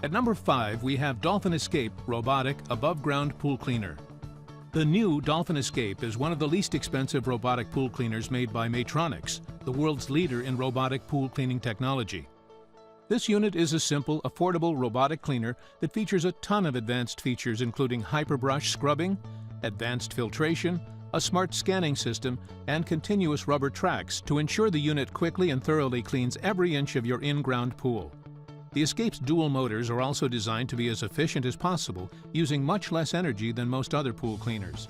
At number 5, we have Dolphin Escape Robotic Above-Ground Pool Cleaner. The new Dolphin Escape is one of the least expensive robotic pool cleaners made by Maytronics, the world's leader in robotic pool cleaning technology. This unit is a simple, affordable robotic cleaner that features a ton of advanced features including hyperbrush scrubbing, advanced filtration, a smart scanning system, and continuous rubber tracks to ensure the unit quickly and thoroughly cleans every inch of your in-ground pool. The Escape's dual motors are also designed to be as efficient as possible, using much less energy than most other pool cleaners.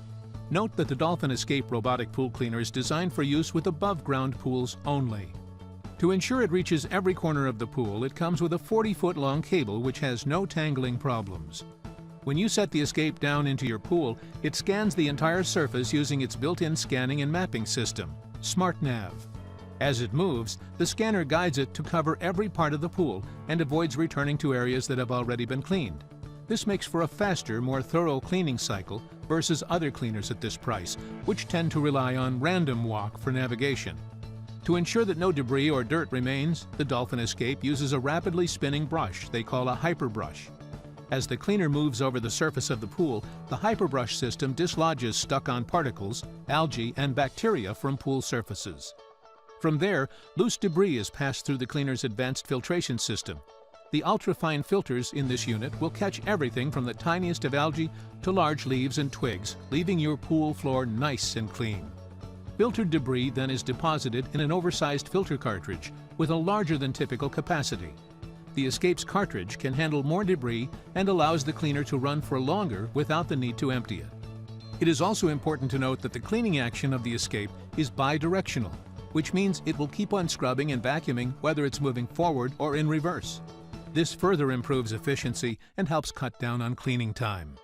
Note that the Dolphin Escape robotic pool cleaner is designed for use with above-ground pools only. To ensure it reaches every corner of the pool, it comes with a 40-foot-long cable which has no tangling problems. When you set the Escape down into your pool, it scans the entire surface using its built-in scanning and mapping system, SmartNav. As it moves, the scanner guides it to cover every part of the pool and avoids returning to areas that have already been cleaned. This makes for a faster, more thorough cleaning cycle versus other cleaners at this price, which tend to rely on random walk for navigation. To ensure that no debris or dirt remains, the Dolphin Escape uses a rapidly spinning brush they call a hyperbrush. As the cleaner moves over the surface of the pool, the hyperbrush system dislodges stuck-on particles, algae, and bacteria from pool surfaces. From there, loose debris is passed through the cleaner's advanced filtration system. The ultrafine filters in this unit will catch everything from the tiniest of algae to large leaves and twigs, leaving your pool floor nice and clean. Filtered debris then is deposited in an oversized filter cartridge with a larger than typical capacity. The Escape's cartridge can handle more debris and allows the cleaner to run for longer without the need to empty it. It is also important to note that the cleaning action of the Escape is bidirectional, which means it will keep on scrubbing and vacuuming whether it's moving forward or in reverse. This further improves efficiency and helps cut down on cleaning time.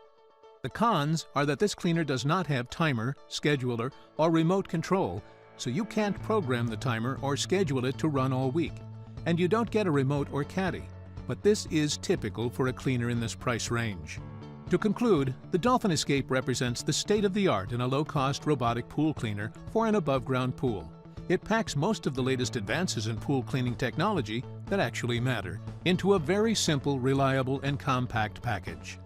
The cons are that this cleaner does not have timer, scheduler, or remote control, so you can't program the timer or schedule it to run all week. And you don't get a remote or caddy, but this is typical for a cleaner in this price range. To conclude, the Dolphin Escape represents the state-of-the-art in a low-cost robotic pool cleaner for an above-ground pool. It packs most of the latest advances in pool cleaning technology that actually matter into a very simple, reliable, and compact package.